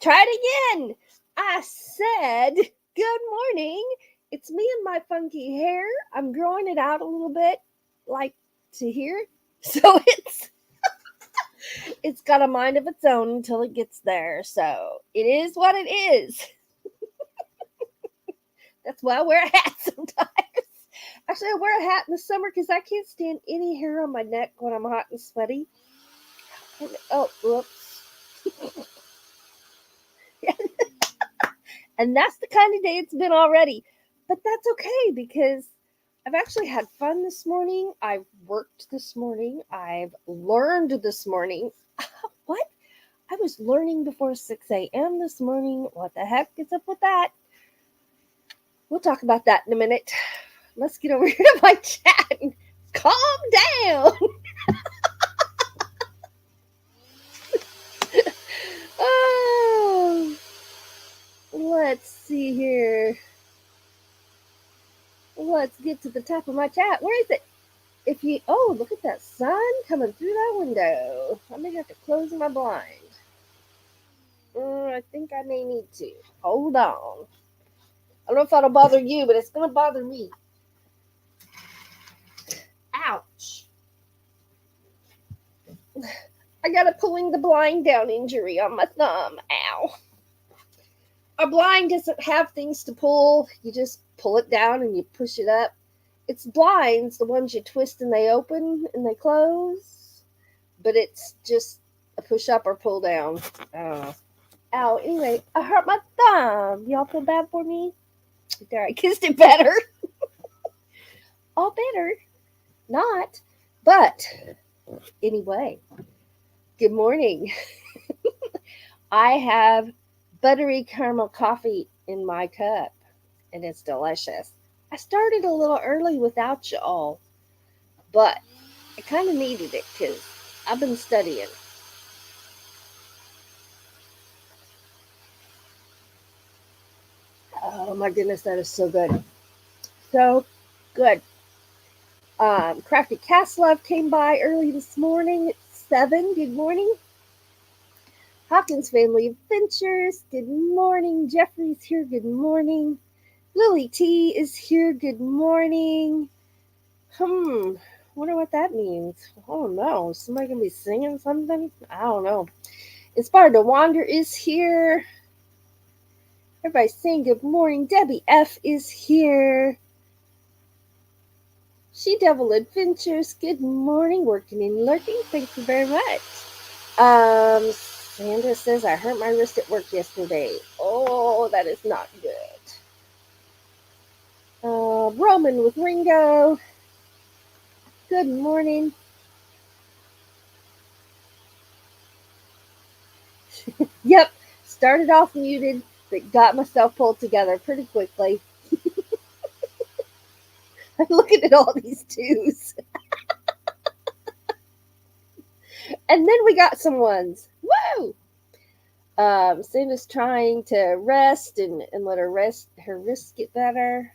Try it again. I said, good morning. It's me and my funky hair. I'm growing it out a little bit, like to here. So it's got a mind of its own until it gets there. So it is what it is. That's why I wear a hat sometimes. Actually, I wear a hat in the summer because I can't stand any hair on my neck when I'm hot and sweaty. Oh, whoops. And that's the kind of day it's been already. But that's okay because I've actually had fun this morning. I've worked this morning. I've learned this morning. What? I was learning before 6 a.m. this morning. What the heck is up with that? We'll talk about that in a minute. Let's get over here to my chat and calm down. Oh, let's see here. Let's get to the top of my chat. Where is it? Look at that sun coming through that window. I may have to close my blind. I think I may need to. Hold on. I don't know if that'll bother you, but it's going to bother me. Ouch. I got a pulling the blind down injury on my thumb. Ow. A blind doesn't have things to pull. You just pull it down and you push it up. It's blinds, the ones you twist and they open and they close. But it's just a push up or pull down. I don't know. Ow, anyway, I hurt my thumb. Y'all feel bad for me? There, I kissed it better. All better. Not. But, anyway, good morning. I have buttery caramel coffee in my cup, and it's delicious. I started a little early without you all, but I kind of needed it because I've been studying. Oh my goodness, that is so good. So good. Crafty Cast Love came by early this morning at 7. Good morning. Hawkins Family Adventures. Good morning. Jeffrey's here. Good morning. Lily T is here. Good morning. Wonder what that means. I don't know. Is somebody gonna be singing something? I don't know. Inspired to Wander is here. Everybody's saying good morning. Debbie F is here. She Devil Adventures. Good morning. Working and lurking. Thank you very much. Sandra says I hurt my wrist at work yesterday. Oh, that is not good. Roman with Ringo. Good morning. Yep, started off muted, but got myself pulled together pretty quickly. I'm looking at all these twos. And then we got some ones. Woo! Sandra's trying to rest and let her wrist get better.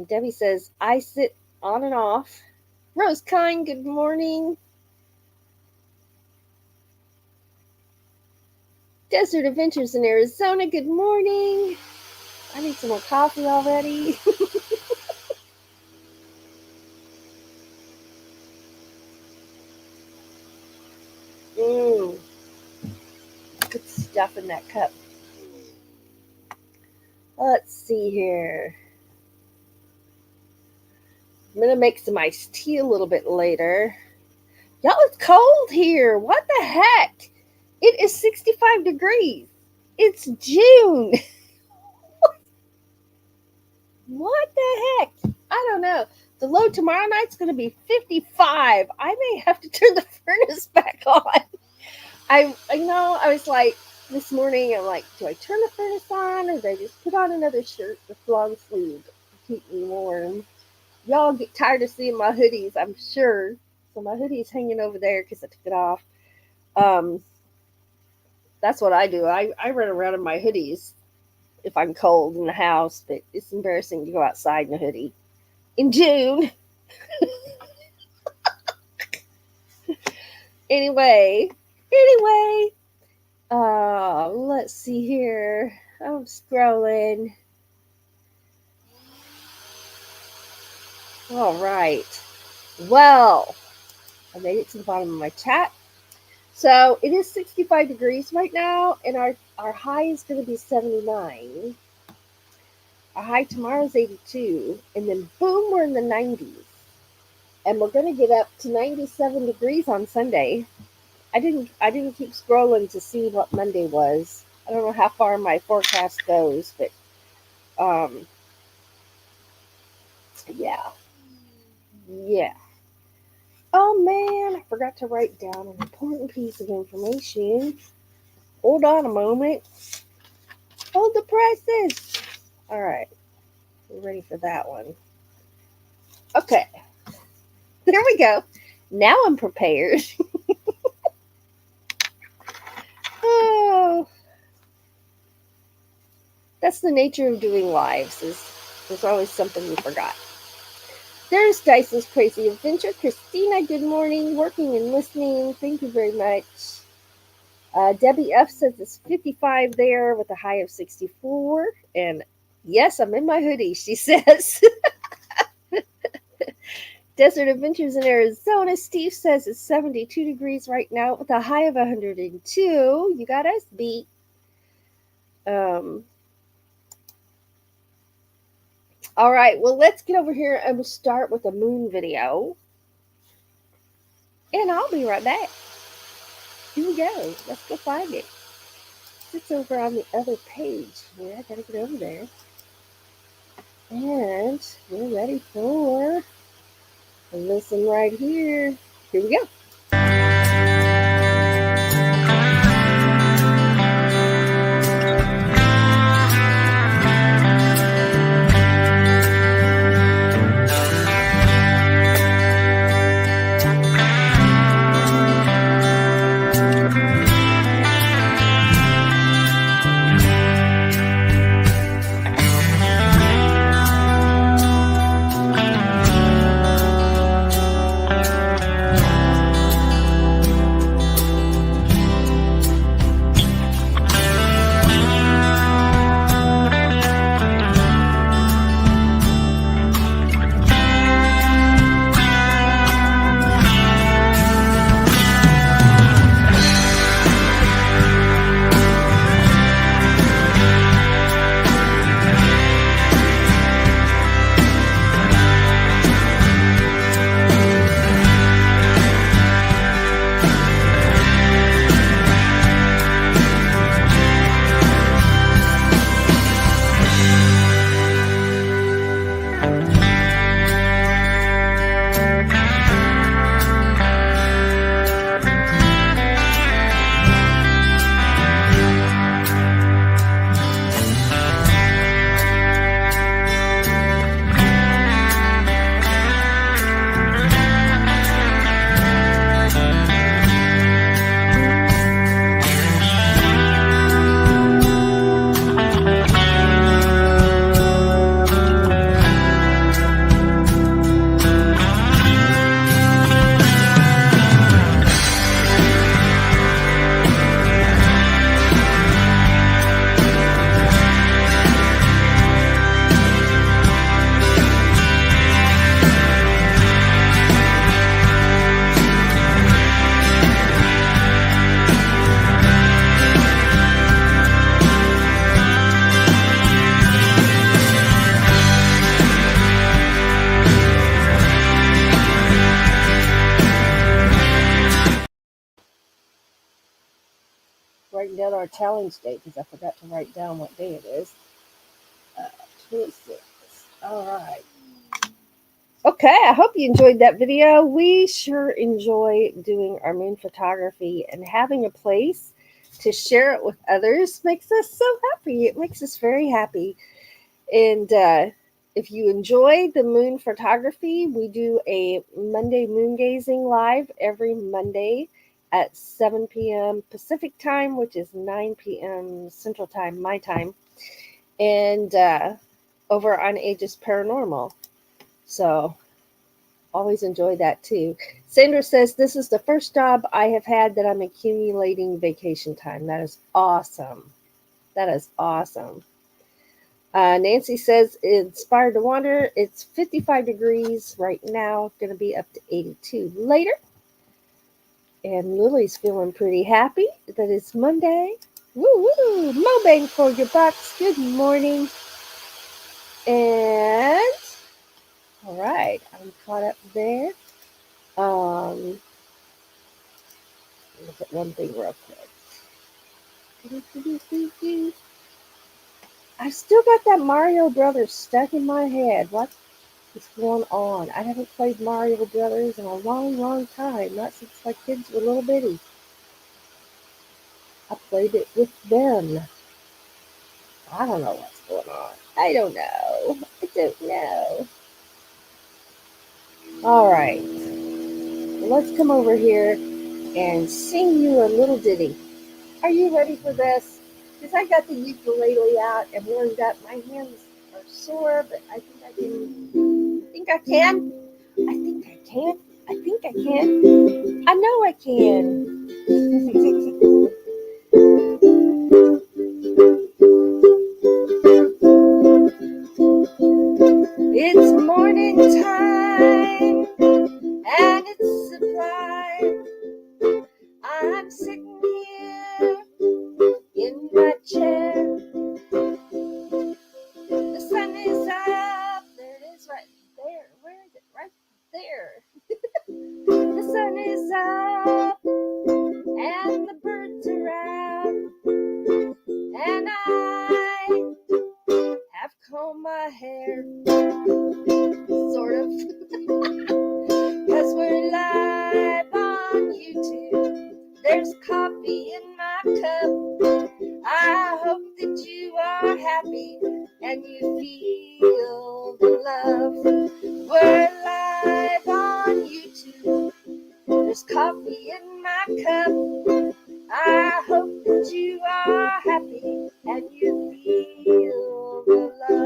Debbie says, I sit on and off. Rose Kind, good morning. Desert Adventures in Arizona, good morning. I need some more coffee already. Good stuff in that cup. Let's see here. I'm going to make some iced tea a little bit later. Y'all, it's cold here. What the heck? It is 65 degrees. It's June. What the heck? I don't know. The low tomorrow night's going to be 55. I may have to turn the furnace back on. I know, I was like, this morning, I'm like, do I turn the furnace on or do I just put on another shirt with long sleeves to keep me warm? Y'all get tired of seeing my hoodies, I'm sure. So my hoodie's hanging over there because I took it off. That's what I do. I run around in my hoodies if I'm cold in the house, but it's embarrassing to go outside in a hoodie in June. Anyway, Let's see here. I'm scrolling. All right. Well, I made it to the bottom of my chat. So it is 65 degrees right now, and our high is going to be 79. Our high tomorrow is 82, and then boom, we're in the 90s. And we're going to get up to 97 degrees on Sunday. I didn't keep scrolling to see what Monday was. I don't know how far my forecast goes, but um yeah. Yeah. Oh man, I forgot to write down an important piece of information. Hold on a moment. Hold the prices. All right. We're ready for that one. Okay. There we go. Now I'm prepared. Oh, that's the nature of doing lives. Is there's always something you forgot. There's Dyson's Crazy Adventure. Christina, good morning. Working and listening. Thank you very much. Debbie F says it's 55 there with a high of 64. And yes, I'm in my hoodie, she says. Desert Adventures in Arizona. Steve says it's 72 degrees right now with a high of 102. You got us beat. All right, well, let's get over here and we'll start with a moon video. And I'll be right back. Here we go. Let's go find it. It's over on the other page. Yeah, I gotta get over there. And we're ready for a listen right here. Here we go. Writing down our challenge date because I forgot to write down what day it is. 26. All right. Okay, I hope you enjoyed that video. We sure enjoy doing our moon photography, and having a place to share it with others makes us so happy. It makes us very happy. And if you enjoy the moon photography, we do a Monday moon gazing live every Monday at 7 p.m. Pacific time, which is 9 p.m. Central time, my time, and over on Aegis Paranormal. So Always enjoy that too. Sandra says, this is the first job I have had that I'm accumulating vacation time. That is awesome. That is awesome. Nancy says, inspired to wander. It's 55 degrees right now. Going to be up to 82 later. And Lily's feeling pretty happy that it's Monday. Woo woo! Mo bang for your bucks. Good morning. And all right, I'm caught up there. Look at one thing real quick. I still got that Mario Brothers stuck in my head. What is going on? I haven't played Mario Brothers in a long, long time. Not since my kids were little bitty. I played it with them. I don't know what's going on. I don't know. All right. Well, let's come over here and sing you a little ditty. Are you ready for this? Because I got the ukulele out and warmed up. My hands are sore, but I think I can. I think I can. I know I can. It's morning time and it's sublime. I'm sitting here in my chair. The sun is up. There it is right there. Where is it? Right there. The sun is up and the birds are out. And I have combed my hair. Sort of. Because we're live on YouTube. There's coffee in my cup. I hope that you are happy and you feel the love. We're live on YouTube. There's coffee in my cup. I hope that you are happy and you feel the love.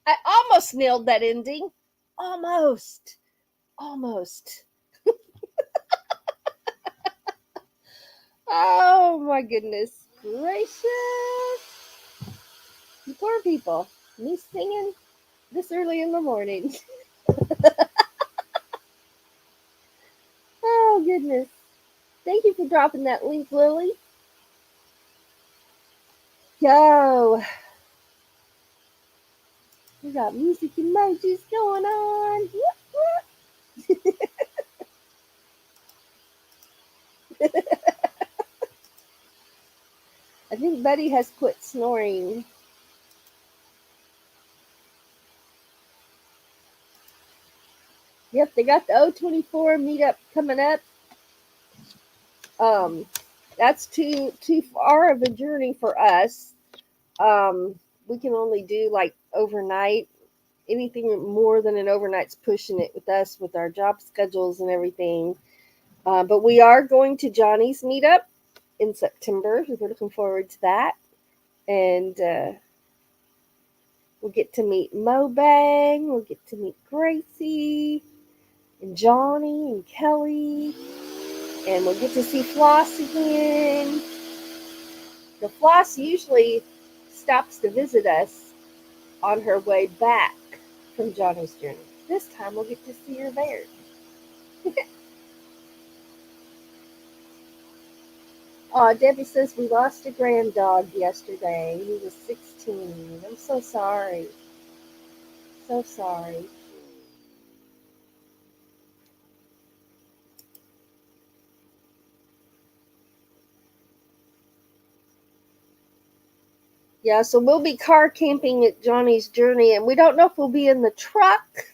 I almost nailed that ending. Almost. Oh my goodness gracious. You poor people. Me singing this early in the morning. Oh goodness. Thank you for dropping that link, Lily. Go. We got music emojis going on. I think Betty has quit snoring. Yep, they got the O24 meetup coming up. That's too far of a journey for us. We can only do like overnight. Anything more than an overnight's pushing it with us with our job schedules and everything. But we are going to Johnny's meetup in September. We're looking forward to that. And we'll get to meet Mo Bang. We'll get to meet Gracie and Johnny and Kelly. And we'll get to see Floss again. The Floss usually stops to visit us on her way back from Johnny's journey. This time we'll get to see her there. Debbie says we lost a grand dog yesterday. He was 16. I'm so sorry. So sorry. Yeah, so we'll be car camping at Johnny's journey, and we don't know if we'll be in the truck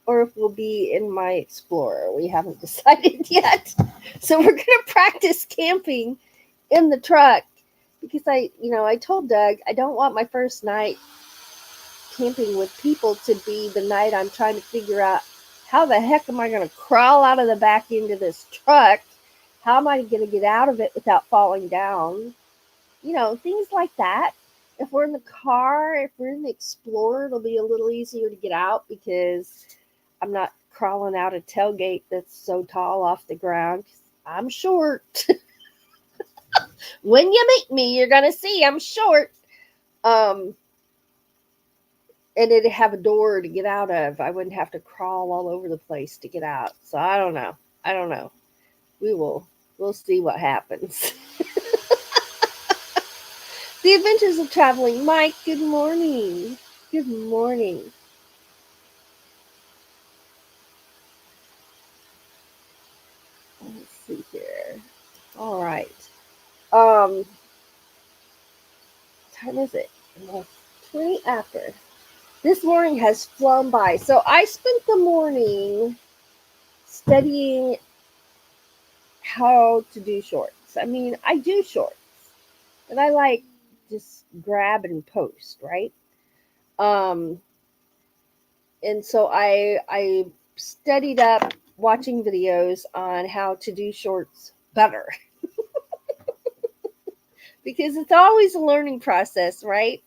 or if we'll be in my Explorer. We haven't decided yet. So we're going to practice camping in the truck because I told Doug I don't want my first night camping with people to be the night I'm trying to figure out How the heck am I going to crawl out of the back end of this truck? How am I going to get out of it without falling down? You know, things like that. If we're in the car, if we're in the Explorer, it'll be a little easier to get out because I'm not crawling out a tailgate that's so tall off the ground. I'm short. When you meet me, you're going to see I'm short. And it'd have a door to get out of. I wouldn't have to crawl all over the place to get out. So I don't know. I don't know. We'll see what happens. The Adventures of Traveling Mike, good morning. Good morning. Let's see here. All right. Time is it? 20 after. This morning has flown by. So I spent the morning studying how to do shorts. I mean, I do shorts. And I like just grab and post, right? And so I studied up watching videos on how to do shorts better because it's always a learning process, right?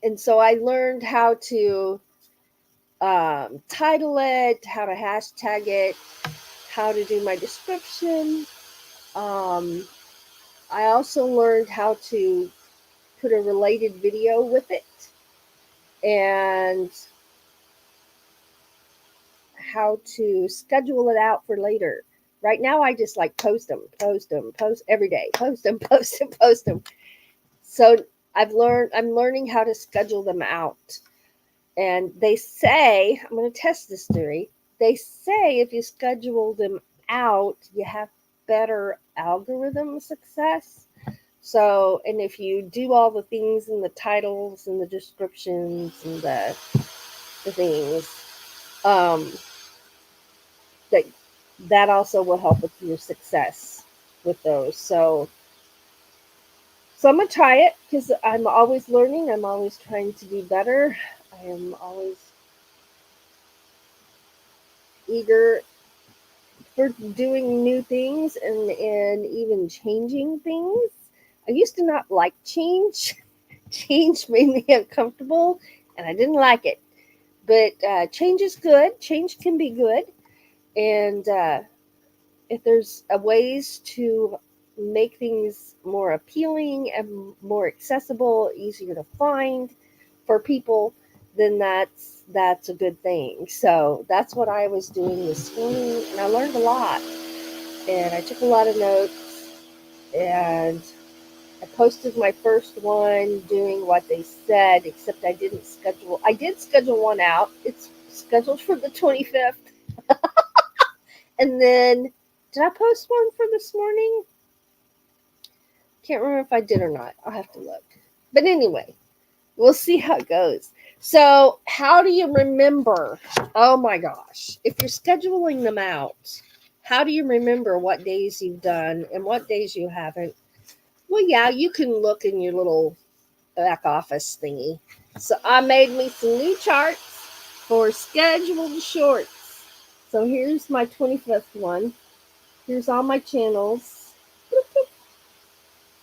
And so I learned how to title it, how to hashtag it, how to do my description. I also learned how to put a related video with it and how to schedule it out for later. Right now, I just like post every day, post them. So I'm learning how to schedule them out. And they say, I'm going to test this theory. They say if you schedule them out, you have better algorithm success. So, and if you do all the things in the titles and the descriptions and the things, that also will help with your success with those. So I'm gonna try it because I'm always learning. I'm always trying to be better. I am always eager for doing new things and even changing things. I used to not like change. Change made me uncomfortable, and I didn't like it. But change is good. Change can be good, and if there's ways to make things more appealing and more accessible, easier to find for people, then that's a good thing. So that's what I was doing this morning, and I learned a lot. And I took a lot of notes, and I posted my first one doing what they said, except I didn't schedule. I did schedule one out. It's scheduled for the 25th. And then, did I post one for this morning? Can't remember if I did or not. I'll have to look. But anyway, we'll see how it goes. So, how do you remember? Oh my gosh. If you're scheduling them out, how do you remember what days you've done and what days you haven't? Well, yeah, you can look in your little back office thingy. So, I made me some new charts for scheduled shorts. So, here's my 25th one. Here's all my channels.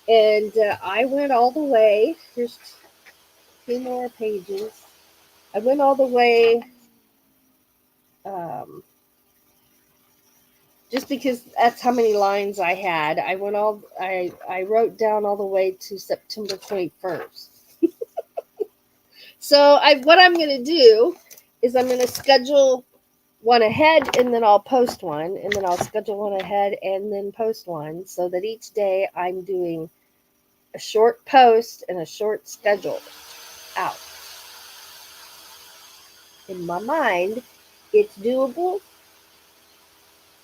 And I went all the way. Here's 2 more pages. I went all the way, just because that's how many lines I had. I wrote down all the way to September 21st. So what I'm going to do is I'm going to schedule one ahead, and then I'll post one, and then I'll schedule one ahead and then post one, so that each day I'm doing a short post and a short schedule out. In my mind, it's doable.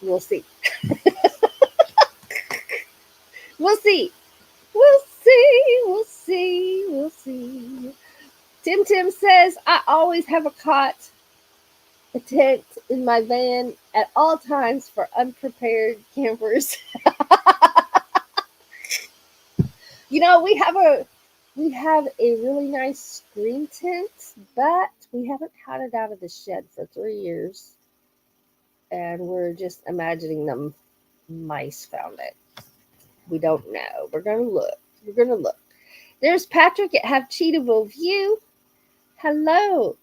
We'll see. We'll see. We'll see. We'll see. We'll see. Tim says, I always have a tent in my van at all times for unprepared campers. You know, we have We have a really nice screen tent, but we haven't had it out of the shed for 3 years. And we're just imagining them mice found it. We don't know. We're going to look. We're going to look. There's Patrick at Have Cheatable View. Hello.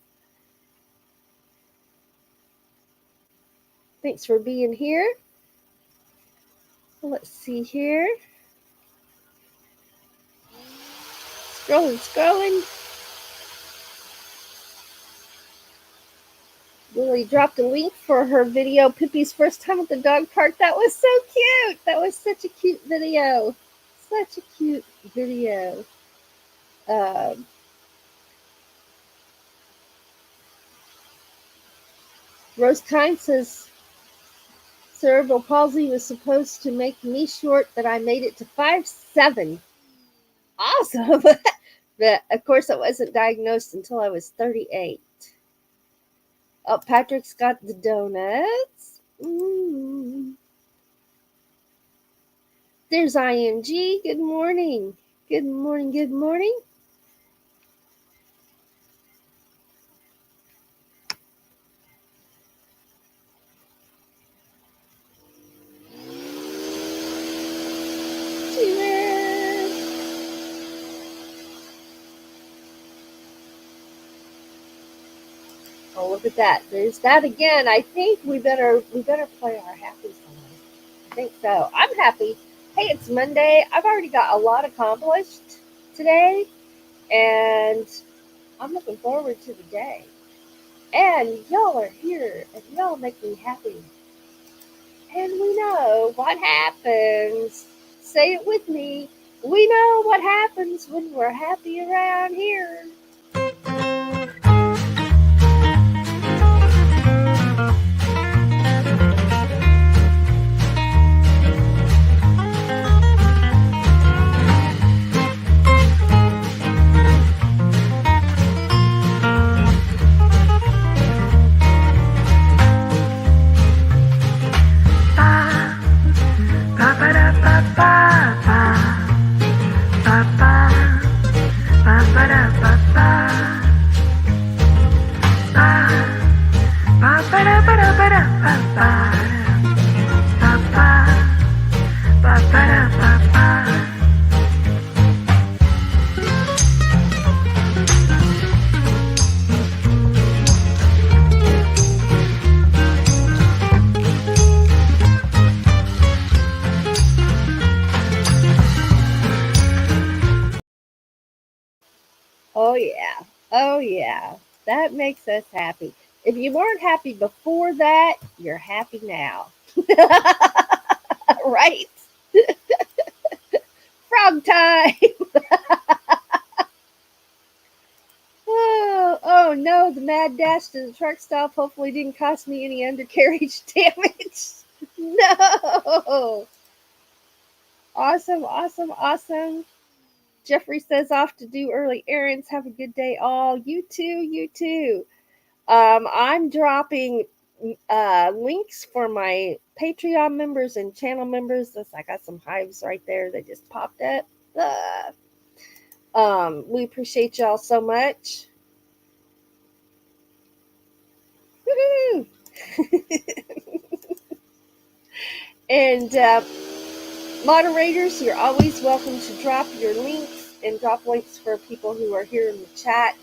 Thanks for being here. Let's see here. Scrolling. Lily dropped a link for her video, Pippi's first time at the dog park. That was so cute. That was such a cute video. Such a cute video. Rose Kind says, cerebral palsy was supposed to make me short, but I made it to 5'7". Awesome. But of course, I wasn't diagnosed until I was 38. Oh, Patrick's got the donuts. There's IMG. Good morning. Good morning. Good morning. Oh, look at that. There's that again. I think we better play our happy song. I think so. I'm happy. Hey, it's Monday. I've already got a lot accomplished today, and I'm looking forward to the day. And y'all are here, and y'all make me happy. And we know what happens. Say it with me. We know what happens when we're happy around here. Oh, yeah. Oh, yeah. That makes us happy. If you weren't happy before that, you're happy now. Right? Frog time. Oh, no. The mad dash to the truck stop hopefully didn't cost me any undercarriage damage. No. Awesome. Jeffrey says off to do early errands. Have a good day, all. You too. I'm dropping links for my Patreon members and channel members. I got some hives right there that just popped up. We appreciate y'all so much. Woo-hoo! And moderators, you're always welcome to drop your links and drop links for people who are here in the chat.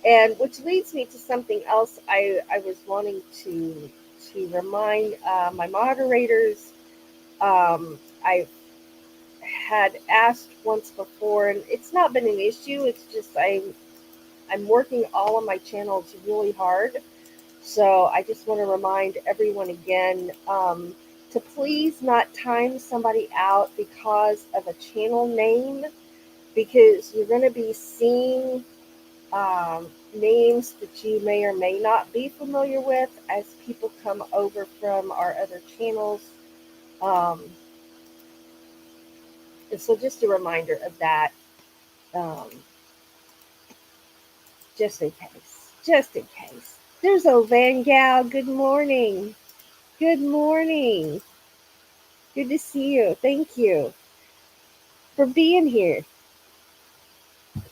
And which leads me to something else I was wanting to remind my moderators. I had asked once before, and it's not been an issue. It's just I'm working all of my channels really hard. So I just want to remind everyone again to please not time somebody out because of a channel name, because you're going to be seeing names that you may or may not be familiar with as people come over from our other channels. And so just a reminder of that, just in case. There's Van Gal. Good morning. Good to see you. Thank you for being here.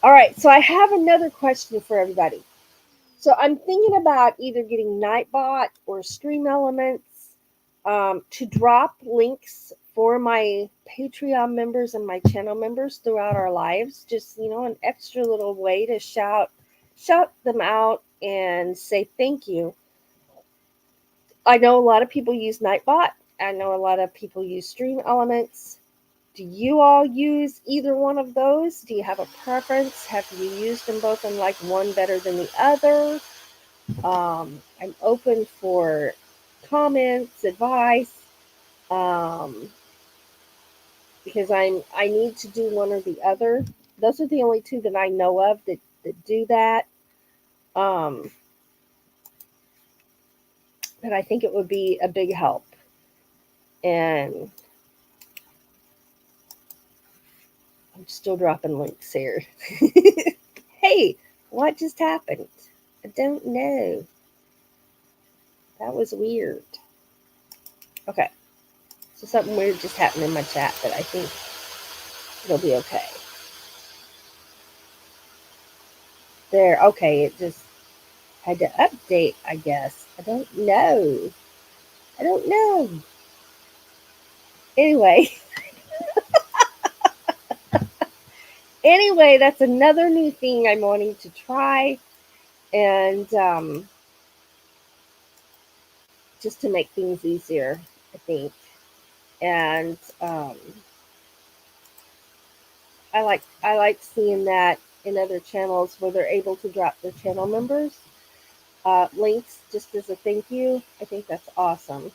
All right, so I have another question for everybody. So I'm thinking about either getting Nightbot or Stream Elements to drop links for my Patreon members and my channel members throughout our lives. Just an extra little way to shout them out and say thank you. I know a lot of people use Nightbot. I know a lot of people use Stream Elements. Do you all use either one of those? Do you have a preference? Have you used them both and like one better than the other? I'm open for comments, advice, because I need to do one or the other. Those are the only two that I know of that do that. But I think it would be a big help. And I'm still dropping links here. Hey, what just happened? I don't know. That was weird. Okay. So something weird just happened in my chat, but I think it'll be okay. There. Okay. It just had to update, I guess. I don't know. Anyway. Anyway, that's another new thing I'm wanting to try. And just to make things easier, I think. And I like seeing that in other channels where they're able to drop their channel members links just as a thank you. I think that's awesome.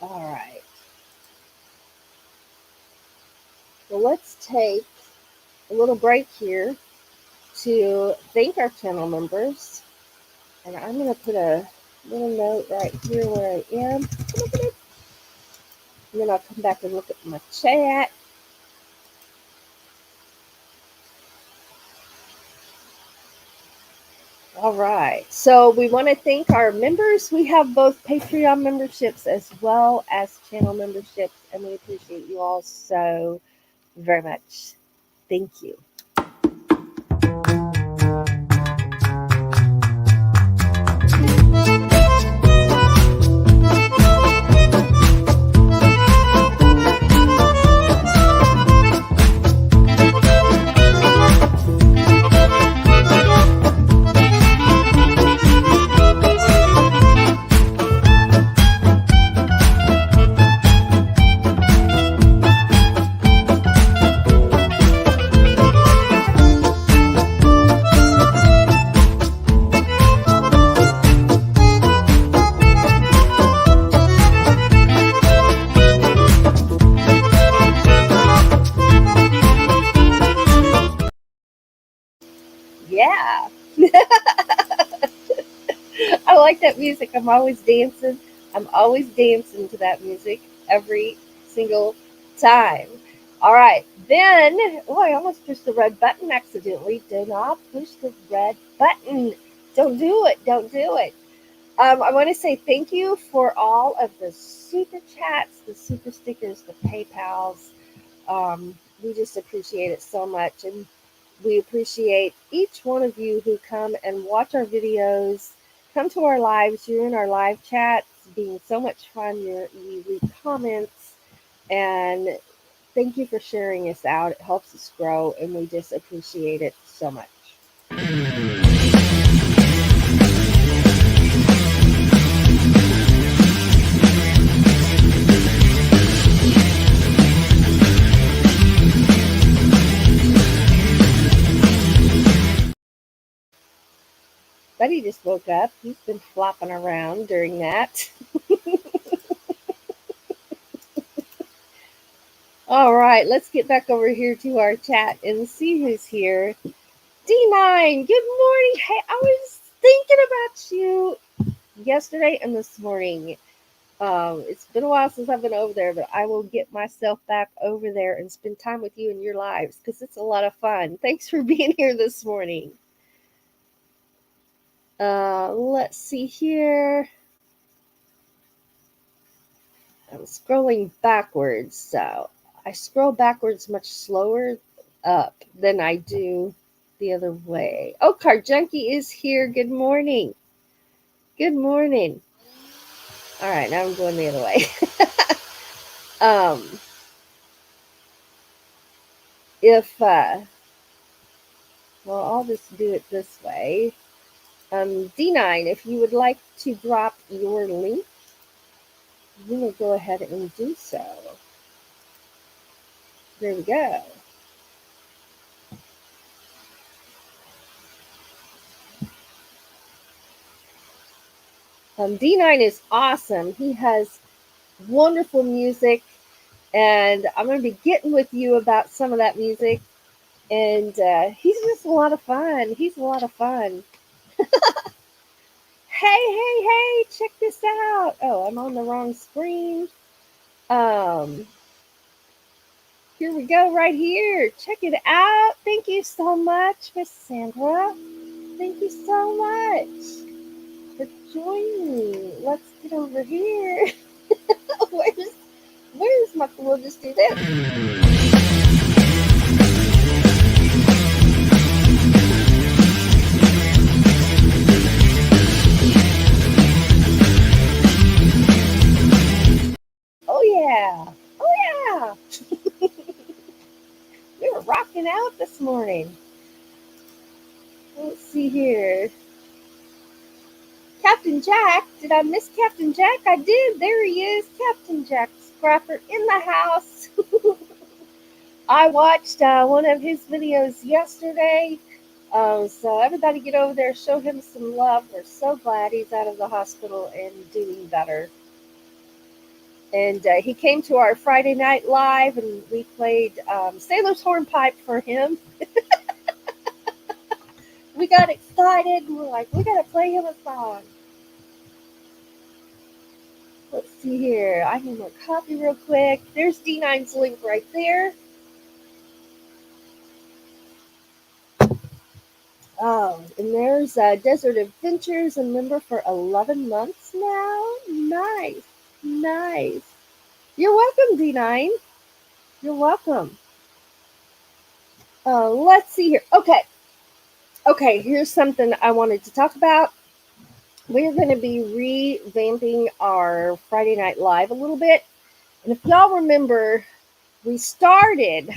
All right. Well, let's take a little break here to thank our channel members. And I'm going to put a little note right here where I am. And then I'll come back and look at my chat. All right. So we want to thank our members. We have both Patreon memberships as well as channel memberships. And we appreciate you all so very much. Thank you. Yeah. I like that music. I'm always dancing. I'm always dancing to that music every single time. All right. Then, oh, I almost pushed the red button accidentally. Do not push the red button. Don't do it. Don't do it. I want to say thank you for all of the super chats, the super stickers, the PayPals. We just appreciate it so much. And we appreciate each one of you who come and watch our videos, come to our lives. You're in our live chats, being so much fun. You read comments, and thank you for sharing us out. It helps us grow, and we just appreciate it so much. Buddy just woke up. He's been flopping around during that. All right, let's get back over here to our chat and see who's here. D9, good morning. Hey, I was thinking about you yesterday and this morning. It's been a while since I've been over there, but I will get myself back over there and spend time with you in your lives because it's a lot of fun. Thanks for being here this morning. Let's see here. I'm scrolling backwards, so I scroll backwards much slower up than I do the other way. Oh, Car Junkie is here. Good morning. Good morning. All right, now I'm going the other way. um, if well, I'll just do it this way. D9, if you would like to drop your link, you may go ahead and do so. There we go. D9 is awesome. He has wonderful music, and I'm going to be getting with you about some of that music. And he's just a lot of fun. He's a lot of fun. Hey, check this out. Oh, I'm on the wrong screen. Here we go, right here. Check it out. Thank you so much, Miss Sandra. Thank you so much for joining me. Let's get over here. Where's my, we'll just do this. Oh yeah. Oh yeah. We were rocking out this morning. Let's see here. Captain Jack. Did I miss Captain Jack? I did. There he is. Captain Jack Scrapper in the house. I watched one of his videos yesterday. So everybody get over there, show him some love. We're so glad he's out of the hospital and doing better. And he came to our Friday night live, and we played Sailor's Hornpipe for him. We got excited, and we're like, we got to play him a song. Let's see here. I need more coffee real quick. There's D9's link right there. Oh, and there's Desert Adventures, a member for 11 months now. Nice. Nice. You're welcome, D9. You're welcome. Let's see here. Okay, here's something I wanted to talk about. We're going to be revamping our Friday Night Live a little bit. And if y'all remember, we started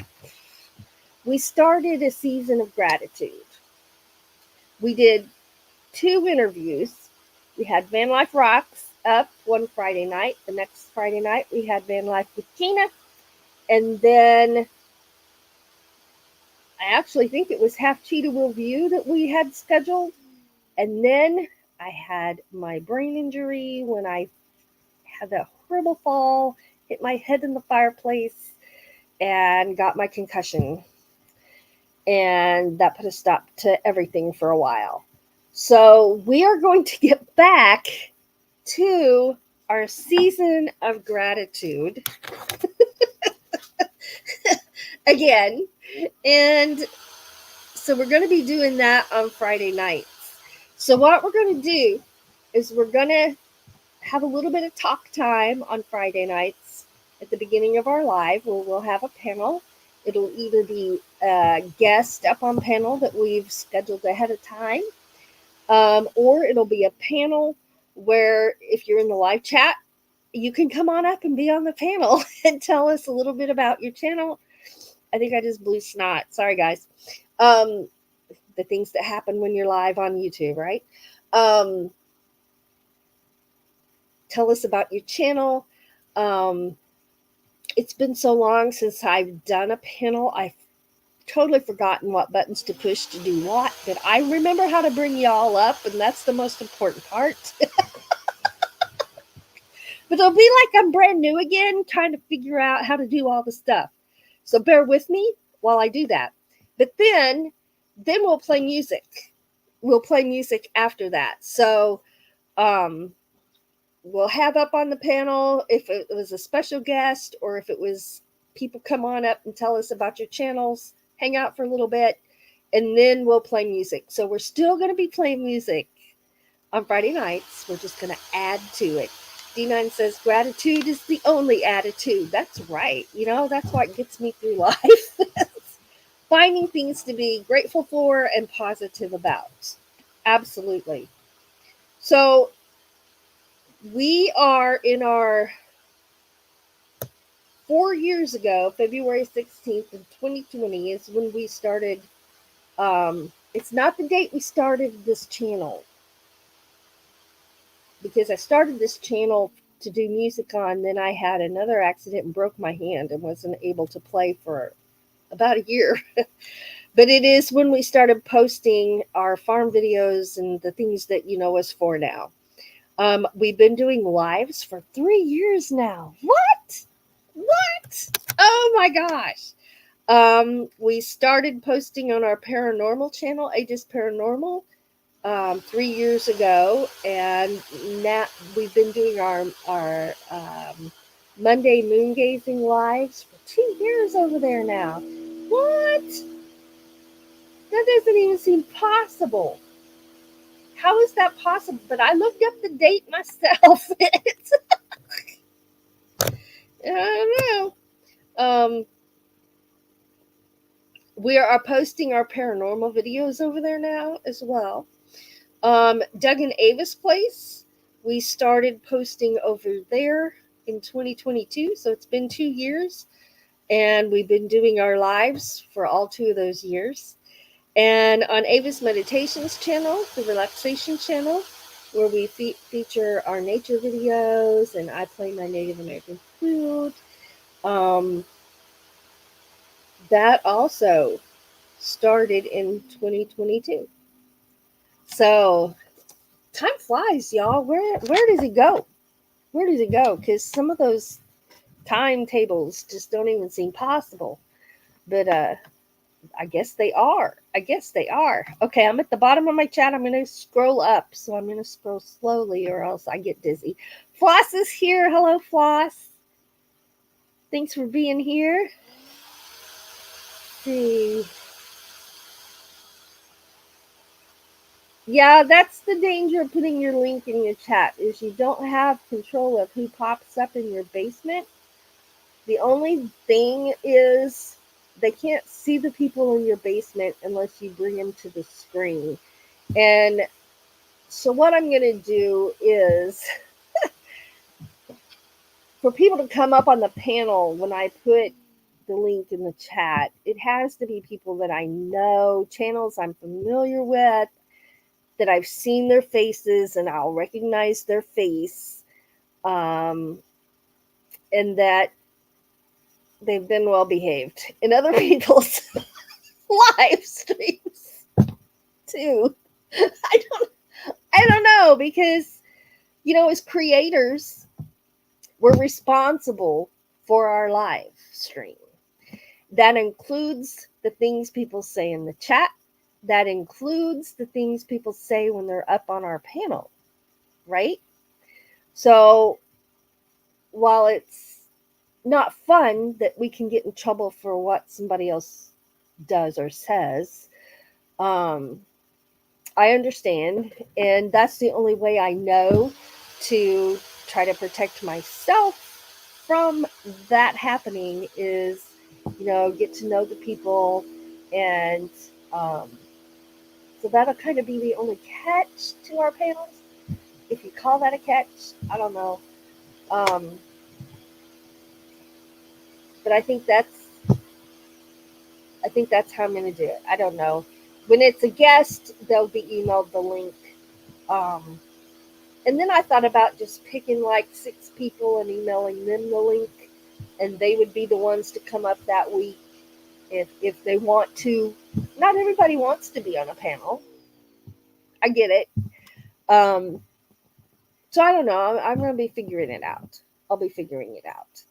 a season of gratitude. We did 2 interviews. We had Van Life Rocks up one Friday night. The next Friday night, we had Van Life with Tina. And then I actually think it was Half Cheetah Will View that we had scheduled. And then I had my brain injury when I had that horrible fall, hit my head in the fireplace, and got my concussion. And that put a stop to everything for a while. So we are going to get back to our season of gratitude again. And so we're going to be doing that on Friday nights. So what we're going to do is we're going to have a little bit of talk time on Friday nights at the beginning of our live, where we'll have a panel. It'll either be a guest up on panel that we've scheduled ahead of time, or it'll be a panel where if you're in the live chat, you can come on up and be on the panel and tell us a little bit about your channel. I think I just blew snot. Sorry, guys. The things that happen when you're live on YouTube, right? Tell us about your channel. It's been so long since I've done a panel. I've totally forgotten what buttons to push to do what, but I remember how to bring y'all up, and that's the most important part. But it'll be like I'm brand new again, trying to figure out how to do all the stuff. So bear with me while I do that. But then we'll play music. We'll play music after that. So we'll have up on the panel if it was a special guest or if it was people come on up and tell us about your channels, hang out for a little bit, and then we'll play music. So we're still going to be playing music on Friday nights. We're just going to add to it. D9 says gratitude is the only attitude. That's right. That's what gets me through life. Finding things to be grateful for and positive about. Absolutely. So we are in our 4 years ago, February 16th of 2020 is when we started. It's not the date we started this channel, because I started this channel to do music on, then I had another accident and broke my hand and wasn't able to play for about a year. But it is when we started posting our farm videos and the things that you know us for now. We've been doing lives for 3 years now. What? Oh my gosh. We started posting on our paranormal channel, Aegis Paranormal, 3 years ago, and now we've been doing our Monday moon gazing lives for 2 years over there now. What? That doesn't even seem possible. How is that possible? But I looked up the date myself. I don't know. We are posting our paranormal videos over there now as well. Doug and Ava's place, we started posting over there in 2022. So it's been 2 years, and we've been doing our lives for all 2 of those years. And on Ava's Meditations channel, the Relaxation channel, where we feature our nature videos and I play my Native American flute. That also started in 2022. So time flies, y'all. Where does it go? Where does it go? Because some of those timetables just don't even seem possible. But I guess they are. Okay, I'm at the bottom of my chat. I'm going to scroll up. So I'm going to scroll slowly or else I get dizzy. Floss is here. Hello, Floss. Thanks for being here. Let's see. Yeah, that's the danger of putting your link in your chat, is you don't have control of who pops up in your basement. The only thing is they can't see the people in your basement unless you bring them to the screen. And so what I'm going to do is for people to come up on the panel when I put the link in the chat, it has to be people that I know, channels I'm familiar with, that I've seen their faces and I'll recognize their face, and that they've been well behaved in other people's live streams too. I don't know, because as creators, we're responsible for our live stream. That includes the things people say in the chat. That includes the things people say when they're up on our panel, right? So while it's not fun that we can get in trouble for what somebody else does or says, I understand. And that's the only way I know to try to protect myself from that happening is, get to know the people. And so that'll kind of be the only catch to our panels. If you call that a catch, I don't know. But I think that's how I'm going to do it. I don't know. When it's a guest, they'll be emailed the link. And then I thought about just picking like 6 people and emailing them the link, and they would be the ones to come up that week if they want to. Not everybody wants to be on a panel. I get it. So I don't know. I'm going to be figuring it out. I'll be figuring it out.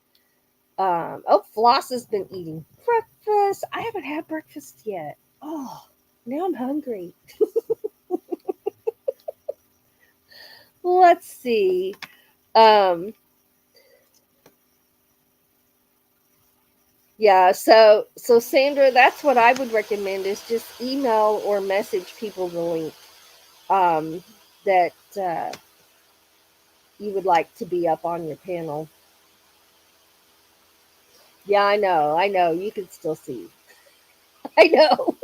Floss has been eating breakfast. I haven't had breakfast yet. Oh, now I'm hungry. Let's see. Yeah, so Sandra, that's what I would recommend, is just email or message people the link that you would like to be up on your panel. Yeah, I know. You can still see. I know.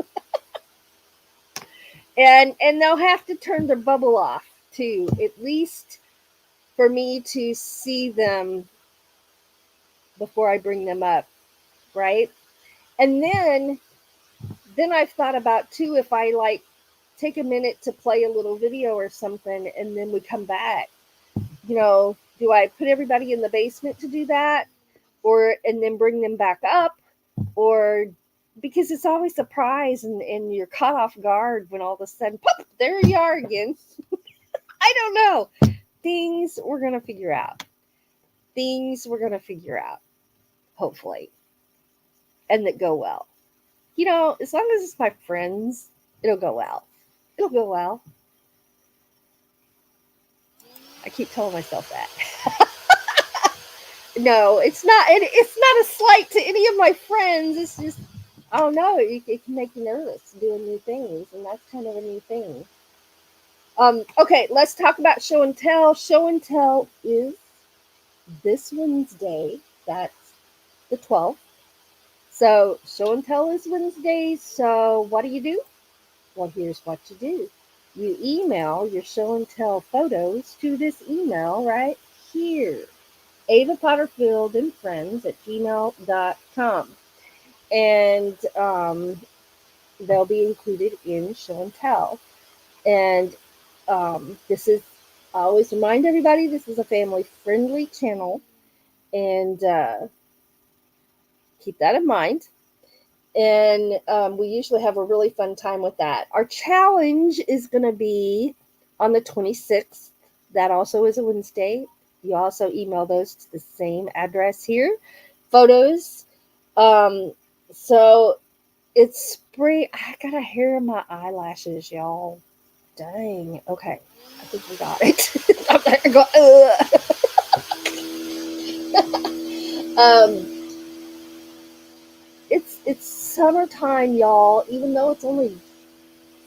And they'll have to turn their bubble off too, at least for me to see them before I bring them up, right? And then I've thought about too, if I like take a minute to play a little video or something and then we come back, do I put everybody in the basement to do that, or and then bring them back up, or because it's always a surprise and you're caught off guard when all of a sudden, pop, there you are again. I don't know. Things we're going to figure out. Hopefully, and that go well. As long as it's my friends, it'll go well. It'll go well. I keep telling myself that. No, it's not. It's not a slight to any of my friends. It's just, I don't know. It can make you nervous doing new things, and that's kind of a new thing. Okay, let's talk about show and tell. Show and tell is this Wednesday. That's the 12th. So show and tell is Wednesday. So what do? Well, here's what you do. You email your show and tell photos to this email right here. Ava Potterfield and Friends at gmail.com. And they'll be included in show and tell. And this is, I always remind everybody, this is a family friendly channel. And keep that in mind. And we usually have a really fun time with that. Our challenge is going to be on the 26th. That also is a Wednesday. You also email those to the same address here. Photos. So it's spring. I got a hair in my eyelashes, y'all. Dang. Okay. I think we got it. I'm not gonna go, it's summertime, y'all, even though it's only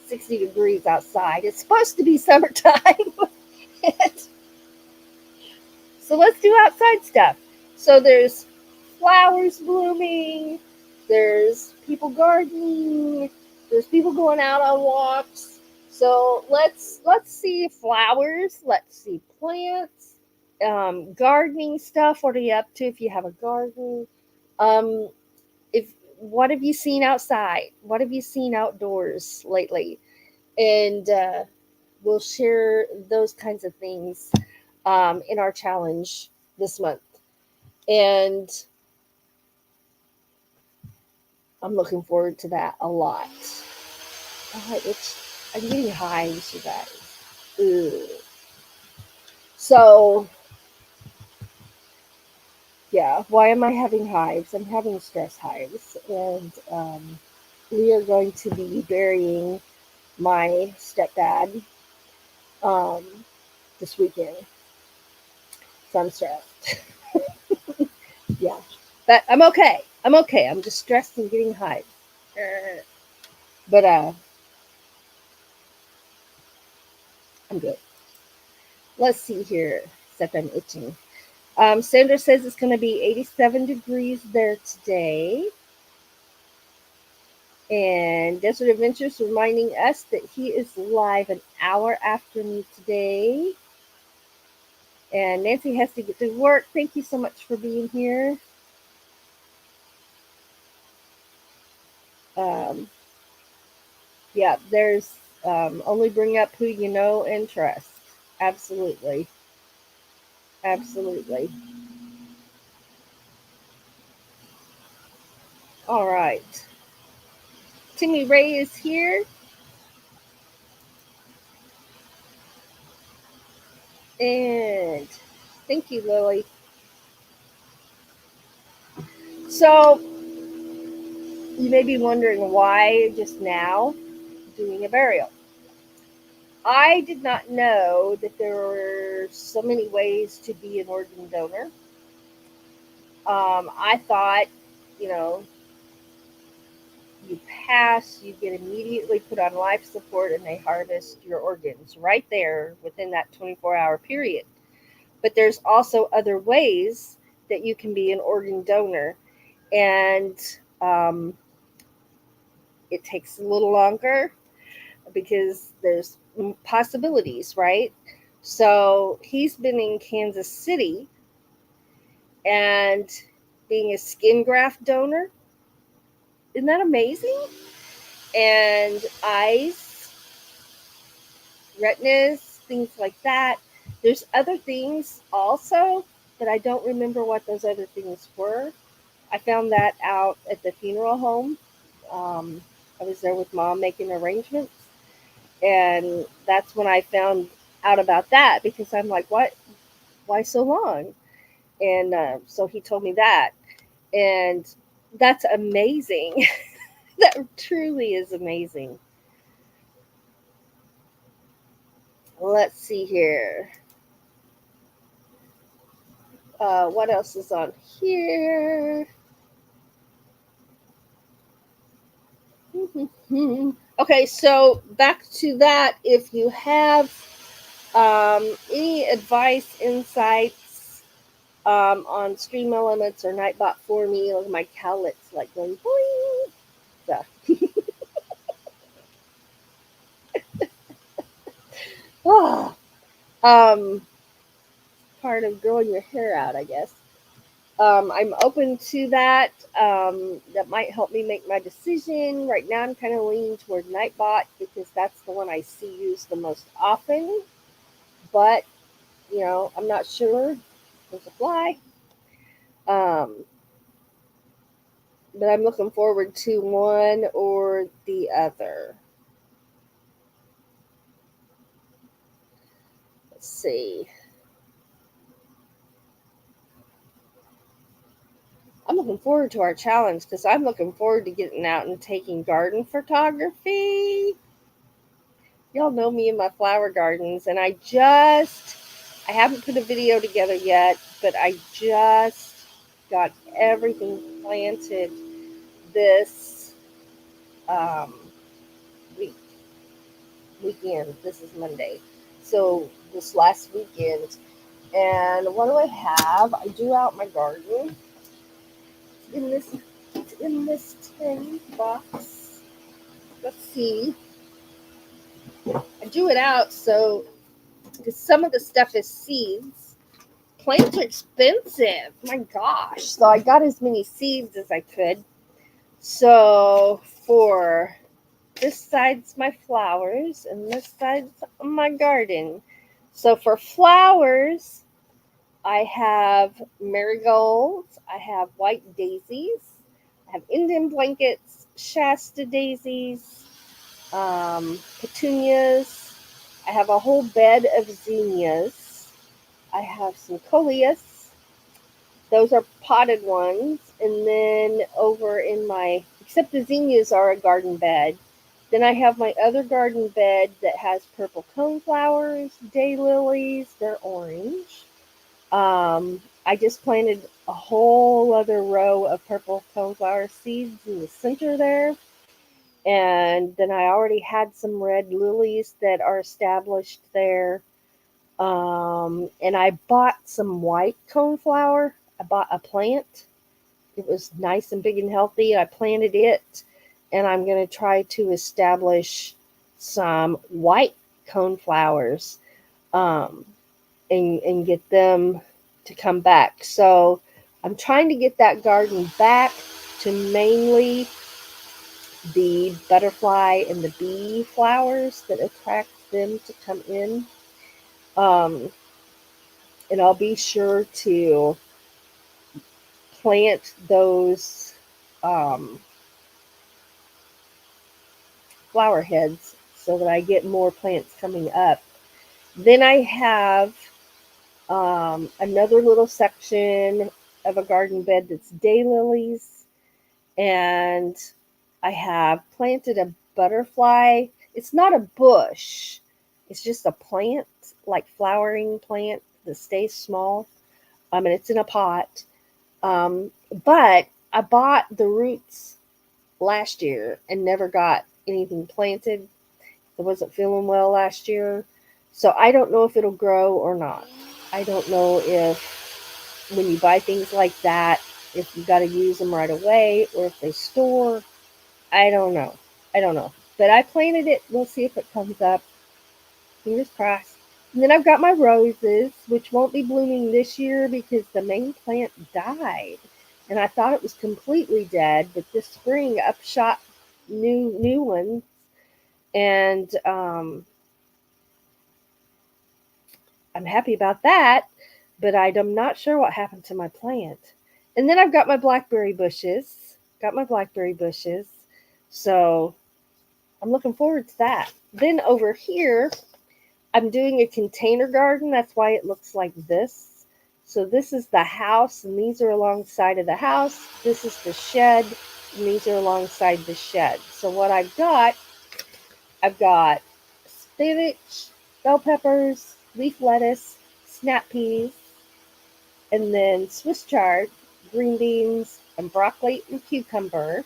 60 degrees outside. It's supposed to be summertime. So let's do outside stuff. So there's flowers blooming, there's people gardening, there's people going out on walks. So let's see flowers, let's see plants, gardening stuff. What are you up to if you have a garden? If What have you seen outside? What have you seen outdoors lately? And we'll share those kinds of things in our challenge this month. And I'm looking forward to that a lot. I'm getting hives, you guys. Ugh. So, yeah, why am I having hives? I'm having stress hives. And we are going to be burying my stepdad this weekend. So I'm stressed. Yeah. But I'm okay. I'm just stressed and getting hives. But I'm good. Let's see here. Except I'm itching. Sandra says it's going to be 87 degrees there today. And Desert Adventures reminding us that he is live an hour after me today. And Nancy has to get to work. Thank you so much for being here. Yeah, there's only bring up who you know and trust. Absolutely. Absolutely. All right. Timmy Ray is here. And thank you, Lily. So, you may be wondering why just now doing a burial. I did not know that there were so many ways to be an organ donor. I thought, you know, you pass, you get immediately put on life support, and they harvest your organs right there within that 24-hour period. but there's also other ways that you can be an organ donor. And um, it takes a little longer because there's possibilities, right? So he's been in Kansas City and being a skin graft donor. Isn't that amazing? And eyes, retinas, things like that. There's other things also, but I don't remember what those other things were. I found that out at the funeral home. Um, I was there with mom making arrangements, and that's when I found out about that because I'm like, what? Why so long? And so he told me that, and that's amazing. That truly is amazing. Let's see here. What else is on here? Okay, so back to that. If you have any advice, insights on stream elements or Nightbot for me, look at my cowlets like going boing. So, ah, um, part of growing your hair out, I guess. I'm open to that. That might help me make my decision. Right now, I'm kind of leaning toward Nightbot because that's the one I see used the most often. But, I'm not sure. There's a fly. Um, but I'm looking forward to one or the other. Let's see. I'm looking forward to our challenge because I'm looking forward to getting out and taking garden photography. Y'all know me and my flower gardens, and I haven't put a video together yet, but I just got everything planted this um, week weekend. This is Monday, so this last weekend. And what do I have? I do out my garden in this tin box. Let's see. I do it out so because some of the stuff is seeds. Plants are expensive. My gosh. So I got as many seeds as I could. So for this side's my flowers and this side's my garden. So for flowers, I have marigolds, I have white daisies, I have Indian blankets, Shasta daisies, petunias. I have a whole bed of zinnias. I have some coleus. Those are potted ones. And then over in except the zinnias are a garden bed. Then I have my other garden bed that has purple coneflowers, daylilies, they're orange. I just planted a whole other row of purple coneflower seeds in the center there. And then I already had some red lilies that are established there. And I bought some white coneflower. I bought a plant. It was nice and big and healthy. I planted it, and I'm going to try to establish some white coneflowers and get them to come back. So I'm trying to get that garden back to mainly the butterfly and the bee flowers that attract them to come in. Um, and I'll be sure to plant those flower heads so that I get more plants coming up. Then I have another little section of a garden bed that's daylilies, and I have planted a butterfly. It's not a bush, it's just a plant, like flowering plant that stays small. And it's in a pot. But I bought the roots last year and never got anything planted. I wasn't feeling well last year. So I don't know if it'll grow or not. I don't know if when you buy things like that, if you got to use them right away or if they store. I don't know. I don't know. But I planted it. We'll see if it comes up. Fingers crossed. And then I've got my roses, which won't be blooming this year because the main plant died. And I thought it was completely dead, but this spring upshot new ones. And I'm happy about that, but I'm not sure what happened to my plant. And then I've got my blackberry bushes. Got my blackberry bushes. So I'm looking forward to that. Then over here, I'm doing a container garden. That's why it looks like this. So this is the house, and these are alongside of the house. This is the shed, and these are alongside the shed. So what I've got spinach, bell peppers, leaf lettuce, snap peas, and then Swiss chard, green beans, and broccoli and cucumber.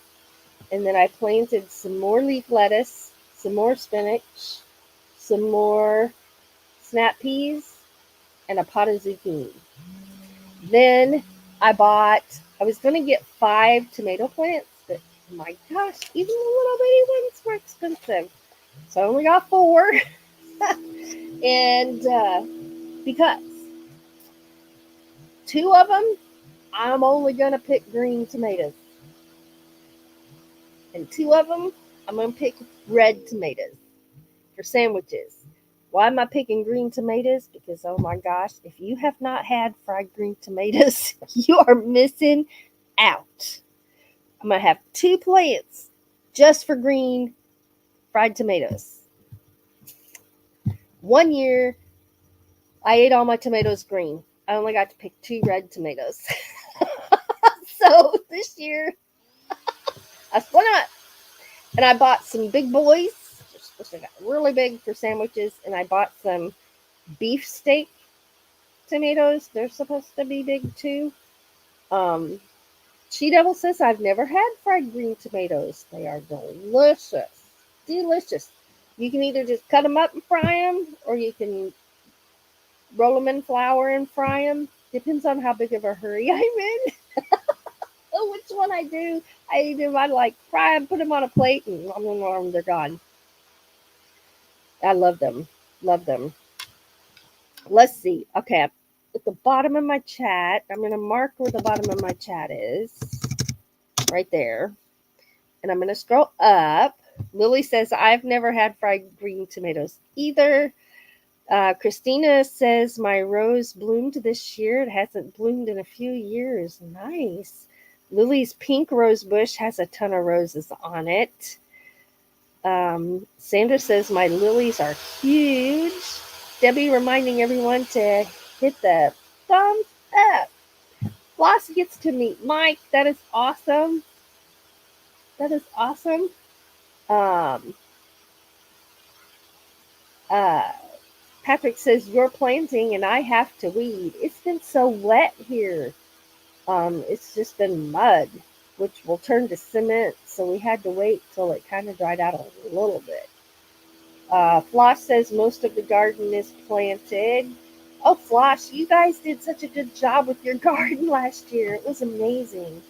And then I planted some more leaf lettuce, some more spinach, some more snap peas, and a pot of zucchini. Then I was going to get 5 tomato plants, but my gosh, even the little bitty ones were expensive. So I only got 4. And because 2 of them, I'm only going to pick green tomatoes. And 2 of them, I'm going to pick red tomatoes for sandwiches. Why am I picking green tomatoes? Because, oh my gosh, if you have not had fried green tomatoes, you are missing out. I'm going to have 2 plants just for green fried tomatoes. One year, I ate all my tomatoes green. I only got to pick 2 red tomatoes. So this year, I split them up. And I bought some big boys, which I got really big for sandwiches. And I bought some beefsteak tomatoes. They're supposed to be big too. She Devil says I've never had fried green tomatoes. They are delicious. Delicious. You can either just cut them up and fry them, or you can roll them in flour and fry them. Depends on how big of a hurry I'm in. Oh, which one I do. I like fry them, put them on a plate, and they're gone. I love them. Love them. Let's see. Okay, at the bottom of my chat, I'm going to mark where the bottom of my chat is. Right there. And I'm going to scroll up. Lily says, I've never had fried green tomatoes either. Christina says, my rose bloomed this year. It hasn't bloomed in a few years. Nice. Lily's pink rose bush has a ton of roses on it. Sandra says, my lilies are huge. Debbie reminding everyone to hit the thumbs up. Floss gets to meet Mike. That is awesome. That is awesome. Patrick says, you're planting and I have to weed. It's been so wet here. It's just been mud, which will turn to cement. So we had to wait till it kind of dried out a little bit. Floss says most of the garden is planted. Oh, Floss, you guys did such a good job with your garden last year. It was amazing.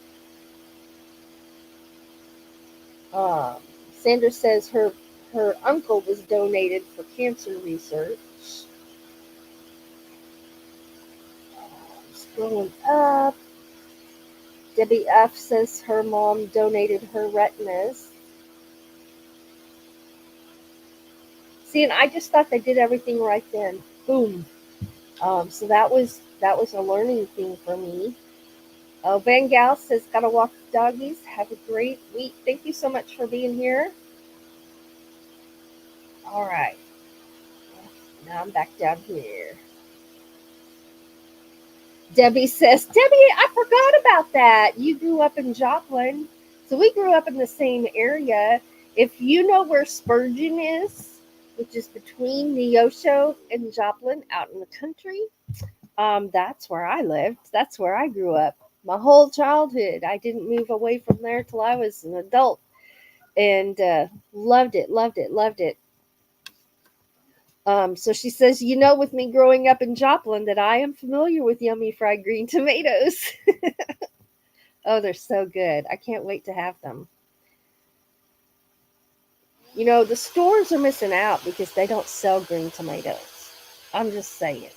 Sandra says her uncle was donated for cancer research. Scrolling up. Debbie F says her mom donated her retinas. See, and I just thought they did everything right then. Boom. So that was a learning thing for me. Van Gaal says, gotta walk the doggies. Have a great week. Thank you so much for being here. All right. Now I'm back down here. Debbie says, Debbie, I forgot about that. You grew up in Joplin. So we grew up in the same area. If you know where Spurgeon is, which is between Neosho and Joplin out in the country, that's where I lived. That's where I grew up. My whole childhood. I didn't move away from there till I was an adult. And loved it, loved it, loved it. So she says, with me growing up in Joplin, that I am familiar with yummy fried green tomatoes. Oh, they're so good. I can't wait to have them. The stores are missing out because they don't sell green tomatoes. I'm just saying.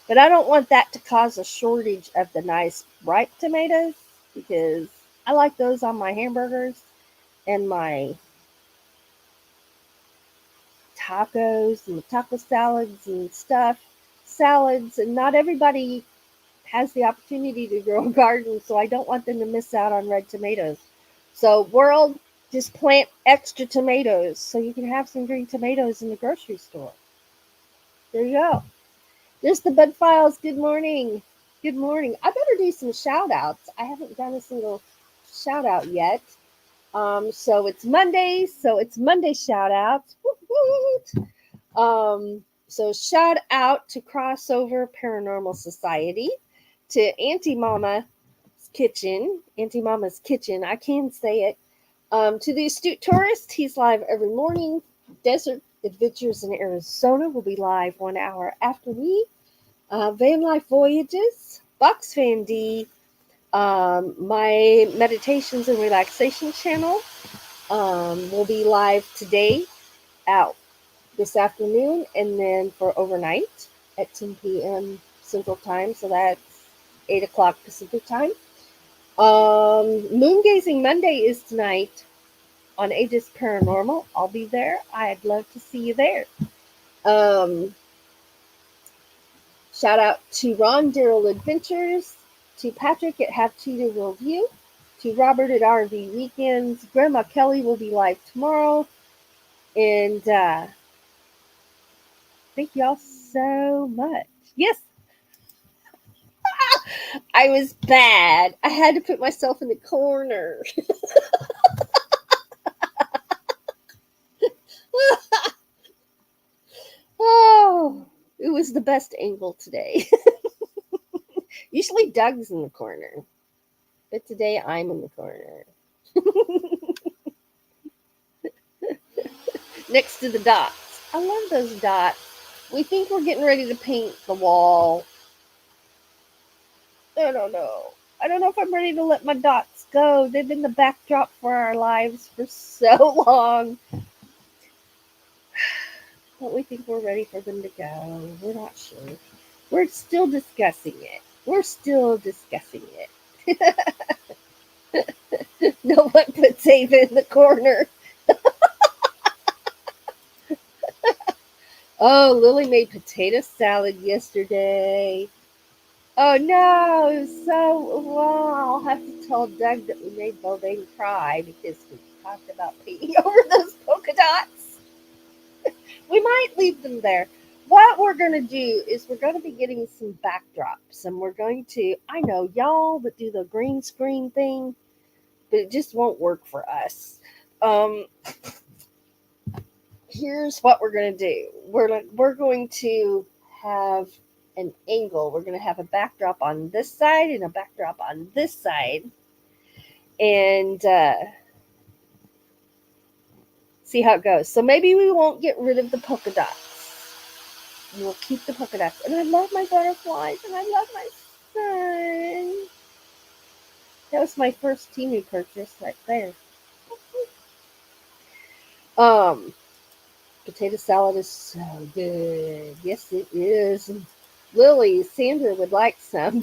But I don't want that to cause a shortage of the nice ripe tomatoes because I like those on my hamburgers and my tacos and the taco salads and stuff. Salads, and not everybody has the opportunity to grow a garden, so I don't want them to miss out on red tomatoes. So, world, just plant extra tomatoes so you can have some green tomatoes in the grocery store. There you go. There's the Bud Files. Good morning. Good morning. I better do some shout outs. I haven't done a single shout out yet. So it's Monday shout outs. So shout out to Crossover Paranormal Society, to Auntie Mama's Kitchen. I can say it. To the Astute Tourist, he's live every morning. Desert Adventures in Arizona will be live 1 hour after me. Van Life Voyages, Box Fan D, my Meditations and Relaxation channel will be live today, out this afternoon, and then for overnight at 10 p.m. Central Time, so that's 8 o'clock Pacific Time. Moongazing Monday is tonight on Aegis Paranormal. I'll be there. I'd love to see you there. Shout out to Ron Daryl Adventures, to Patrick at Have Cheetah Worldview, to Robert at RV Weekends. Grandma Kelly will be live tomorrow. And thank y'all so much. Yes, I was bad. I had to put myself in the corner. Oh, it was the best angle today. Usually Doug's in the corner, but today I'm in the corner. Next to the dots. I love those dots. We think we're getting ready to paint the wall. I don't know. I don't know if I'm ready to let my dots go. They've been the backdrop for our lives for so long. But we think we're ready for them to go. We're not sure. We're still discussing it. No one puts Ava in the corner. Oh, Lily made potato salad yesterday. Oh no, it was so well. I'll have to tell Doug that we made Bodine cry because we talked about painting over those polka dots. We might leave them there. What we're going to do is we're going to be getting some backdrops, and we're going to, I know y'all that do the green screen thing, but it just won't work for us. Here's what we're going to do. We're going to have an angle. We're going to have a backdrop on this side and a backdrop on this side, and see how it goes. So maybe we won't get rid of the polka dots. We'll keep the polka dots. And I love my butterflies, and I love my sun. That was my first Temu purchase right there. Potato salad is so good. Yes, it is. Lily, Sandra would like some.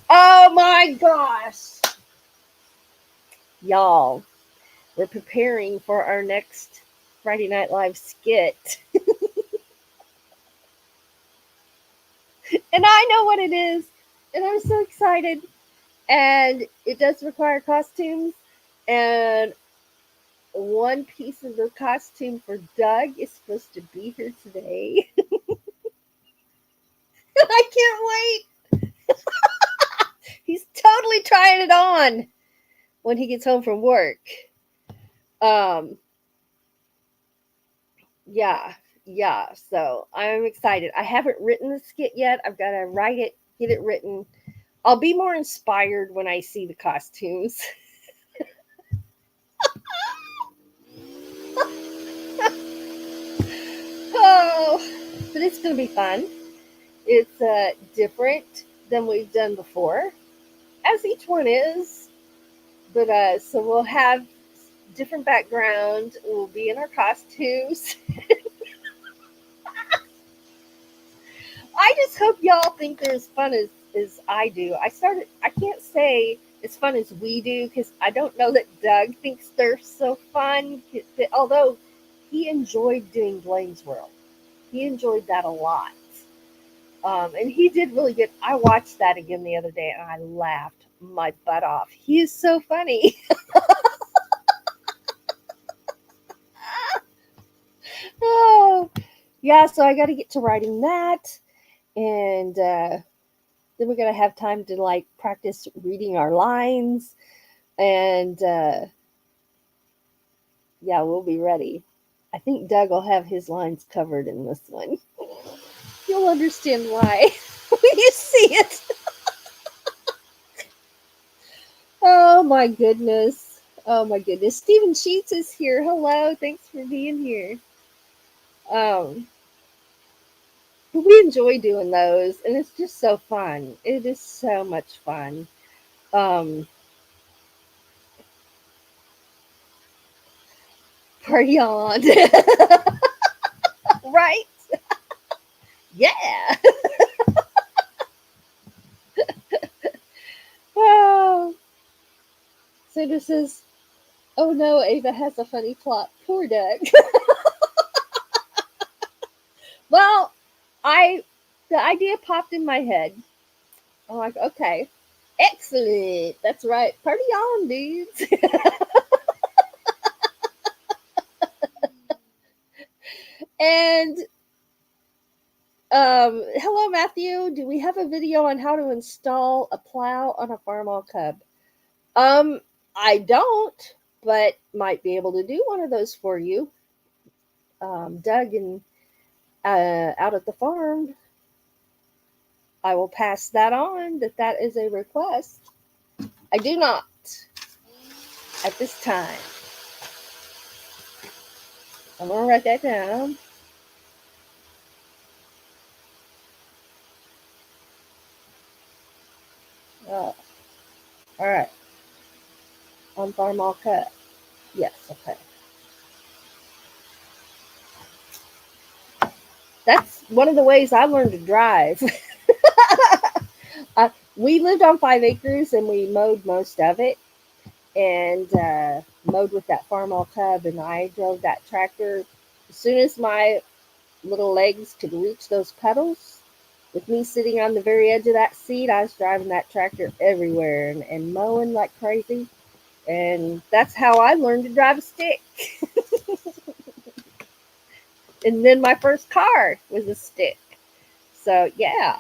Oh my gosh. Y'all, we're preparing for our next Friday Night Live skit. And I know what it is. And I'm so excited. And it does require costumes. And one piece of the costume for Doug is supposed to be here today. I can't wait. He's totally trying it on when he gets home from work. Yeah. So I'm excited. I haven't written the skit yet. I've got to write it, get it written. I'll be more inspired when I see the costumes. But it's going to be fun. It's different than we've done before, as each one is. But so we'll have different background. We'll be in our costumes. I just hope y'all think they're as fun as I do. I can't say as fun as we do because I don't know that Doug thinks they're so fun. Although he enjoyed doing Blaine's World, he enjoyed that a lot. And he did really good. I watched that again the other day and I laughed my butt off. He is so funny. Oh, yeah. So I got to get to writing that. And then we're going to have time to like practice reading our lines. And yeah, we'll be ready. I think Doug will have his lines covered in this one. You'll understand why when you see it. Oh my goodness. Oh my goodness. Stephen Sheets is here. Hello. Thanks for being here. Um, but we enjoy doing those and it's just so fun. It is so much fun. Um, Party on. Right? Yeah. Oh. So this is, oh no, Ava has a funny plot. Poor Doug. Well, the idea popped in my head. I'm like, okay, excellent. That's right. Party on, dudes. And hello, Matthew. Do we have a video on how to install a plow on a Farmall Cub? Um, I don't, but might be able to do one of those for you. Doug and out at the farm, I will pass that on. That is a request. I do not at this time. I'm gonna write that down. All right. On Farmall Cut. Yes. Okay. That's one of the ways I learned to drive. We lived on 5 acres and we mowed most of it and mowed with that Farmall Cub. And I drove that tractor as soon as my little legs could reach those pedals. With me sitting on the very edge of that seat, I was driving that tractor everywhere and mowing like crazy. And that's how I learned to drive a stick. And then my first car was a stick. So yeah.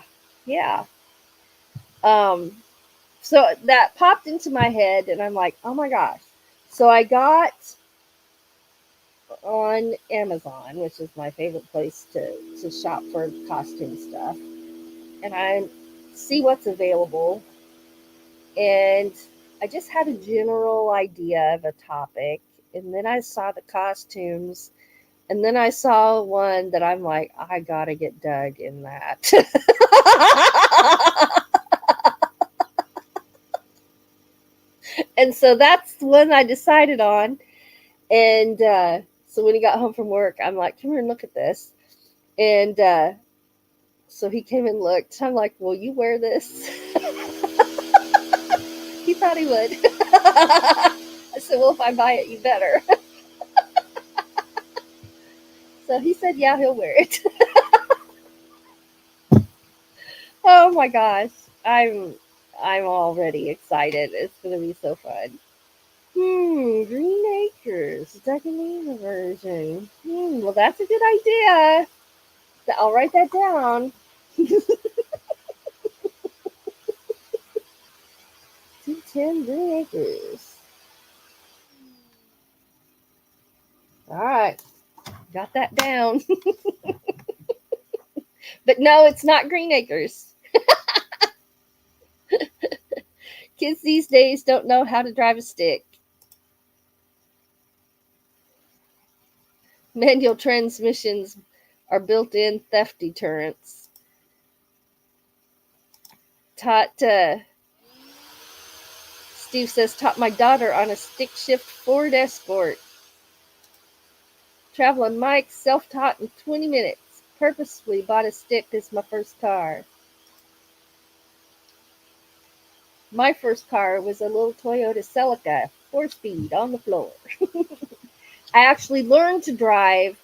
Um, so that popped into my head, and I'm like, oh my gosh. So I got on Amazon, which is my favorite place to shop for costume stuff, and I see what's available. And I just had a general idea of a topic, and then I saw the costumes, and then I saw one that I'm like, I gotta get Doug in that. And so that's the one I decided on. And so when he got home from work, I'm like, come here and look at this. And so he came and looked. I'm like, will you wear this? He thought he would. I said, well, if I buy it, you better. So he said, yeah, he'll wear it. Oh my gosh. I'm already excited. It's gonna be so fun. Green Acres, second version. Well, that's a good idea. I'll write that down. 210 Green Acres. All right, got that down. But no, it's not Green Acres. Kids these days don't know how to drive a stick. Manual transmissions are built-in theft deterrents. Steve says, taught my daughter on a stick shift Ford Escort. Traveling Mike, self-taught in 20 minutes. Purposefully bought a stick as my first car. My first car was a little Toyota Celica, 4-speed on the floor. I actually learned to drive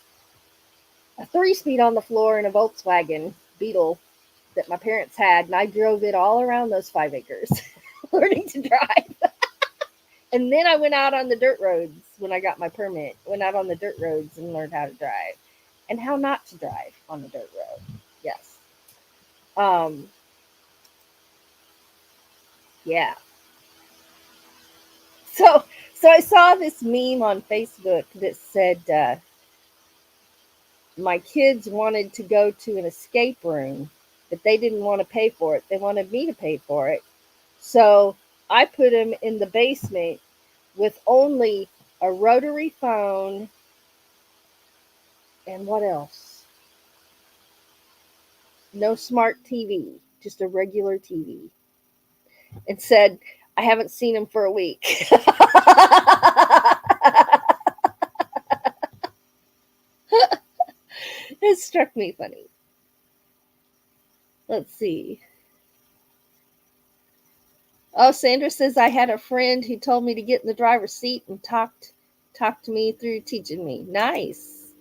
a 3-speed on the floor in a Volkswagen Beetle that my parents had, and I drove it all around those 5 acres, learning to drive. And then I went out on the dirt roads when I got my permit. Went out on the dirt roads and learned how to drive and how not to drive on the dirt road. Yes. Yeah. So I saw this meme on Facebook that said my kids wanted to go to an escape room, but they didn't want to pay for it. They wanted me to pay for it. So I put them in the basement with only a rotary phone and what else? No smart TV, just a regular TV. And said, I haven't seen him for a week. It struck me funny. Let's see. Oh, Sandra says I had a friend who told me to get in the driver's seat and talked to me through teaching me. Nice.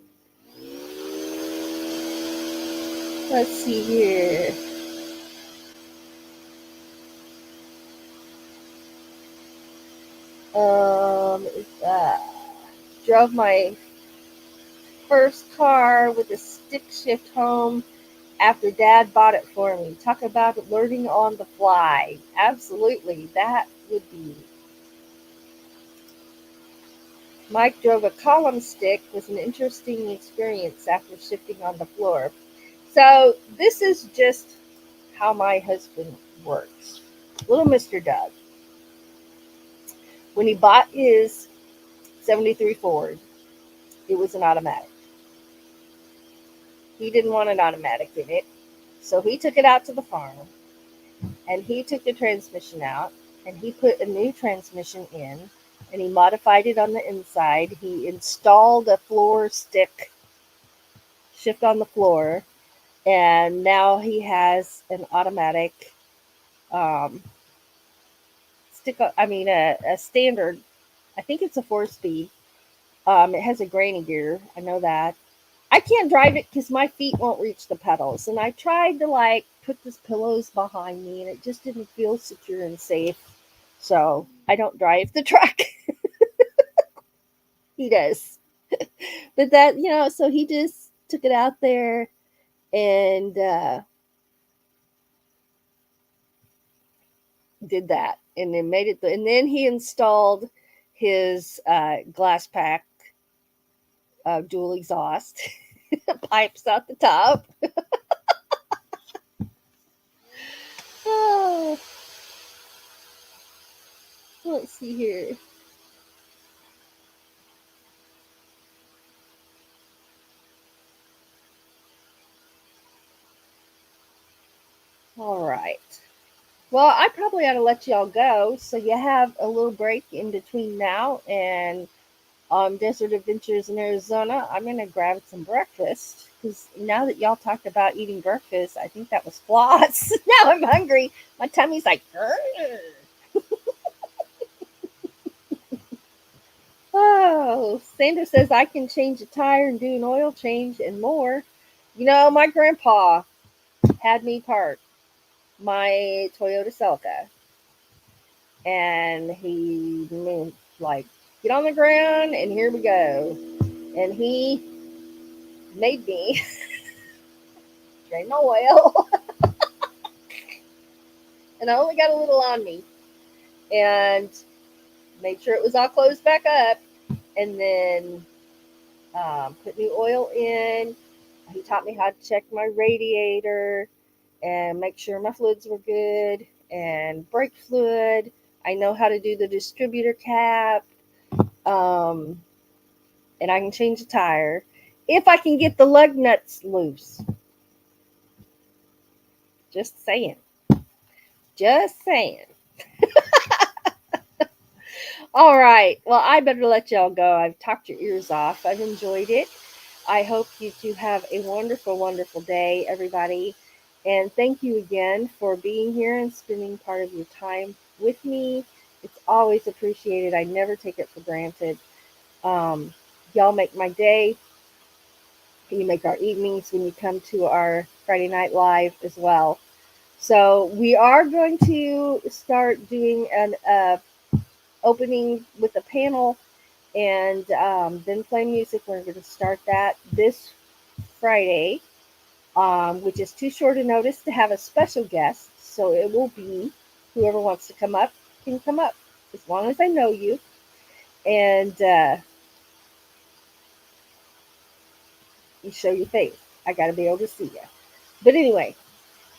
Let's see here. Drove my first car with a stick shift home after Dad bought it for me. Talk about learning on the fly. Absolutely, that would be. Mike drove a column stick. Was an interesting experience after shifting on the floor. So this is just how my husband works. Little Mr. Doug. When he bought his 73 Ford, it was an automatic. He didn't want an automatic in it. So he took it out to the farm and he took the transmission out and he put a new transmission in and he modified it on the inside. He installed a floor stick shift on the floor, and now he has an automatic a standard. I think it's a 4-speed. It has a granny gear. I know that. I can't drive it because my feet won't reach the pedals. And I tried to put these pillows behind me and it just didn't feel secure and safe. So I don't drive the truck. He does. But so he just took it out there and did that. And then made it. And then he installed his glass pack dual exhaust pipes out the top. Oh, let's see here. All right. Well, I probably ought to let y'all go so you have a little break in between now and Desert Adventures in Arizona. I'm going to grab some breakfast because now that y'all talked about eating breakfast, I think that was floss. Now I'm hungry. My tummy's like, grr. Oh, Sandra says I can change a tire and do an oil change and more. My grandpa had me park my Toyota Celica, and he get on the ground, and here we go. And he made me drain my oil, and I only got a little on me, and made sure it was all closed back up, and then put new oil in. He taught me how to check my radiator and make sure my fluids were good and brake fluid. I know how to do the distributor cap, and I can change the tire. if I can get the lug nuts loose. Just saying. Just saying. All right. Well, I better let y'all go. I've talked your ears off. I've enjoyed it. I hope you two have a wonderful, wonderful day, everybody. And thank you again for being here and spending part of your time with me. It's always appreciated. I never take it for granted. Um, y'all make my day. You make our evenings when you come to our Friday Night Live as well. So we are going to start doing an opening with a panel and then play music. We're going to start that this Friday, which is too short a notice to have a special guest. So it will be whoever wants to come up can come up as long as I know you. And you show your face. I got to be able to see you. But anyway,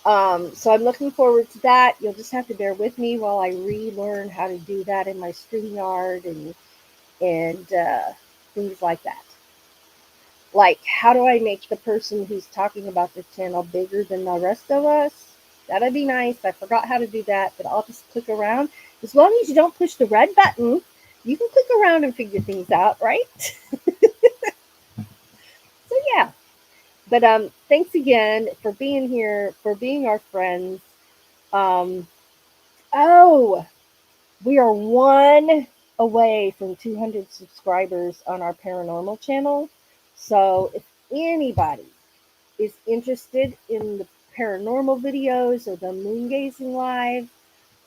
so I'm looking forward to that. You'll just have to bear with me while I relearn how to do that in my StreamYard and things like that. Like, how do I make the person who's talking about the channel bigger than the rest of us? That'd be nice. I forgot how to do that, but I'll just click around. As long as you don't push the red button, you can click around and figure things out, right? So yeah. But thanks again for being here, for being our friends. Um, oh, we are one away from 200 subscribers on our paranormal channel. So if anybody is interested in the paranormal videos or the moon gazing live,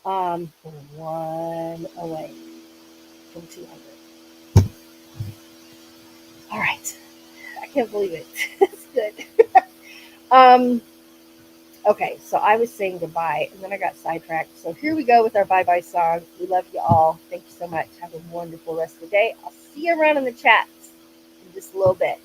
we're one away from 200. All right. I can't believe it. It's good. um, okay, so I was saying goodbye and then I got sidetracked. So here we go with our bye-bye song. We love you all. Thank you so much. Have a wonderful rest of the day. I'll see you around in the chats in just a little bit.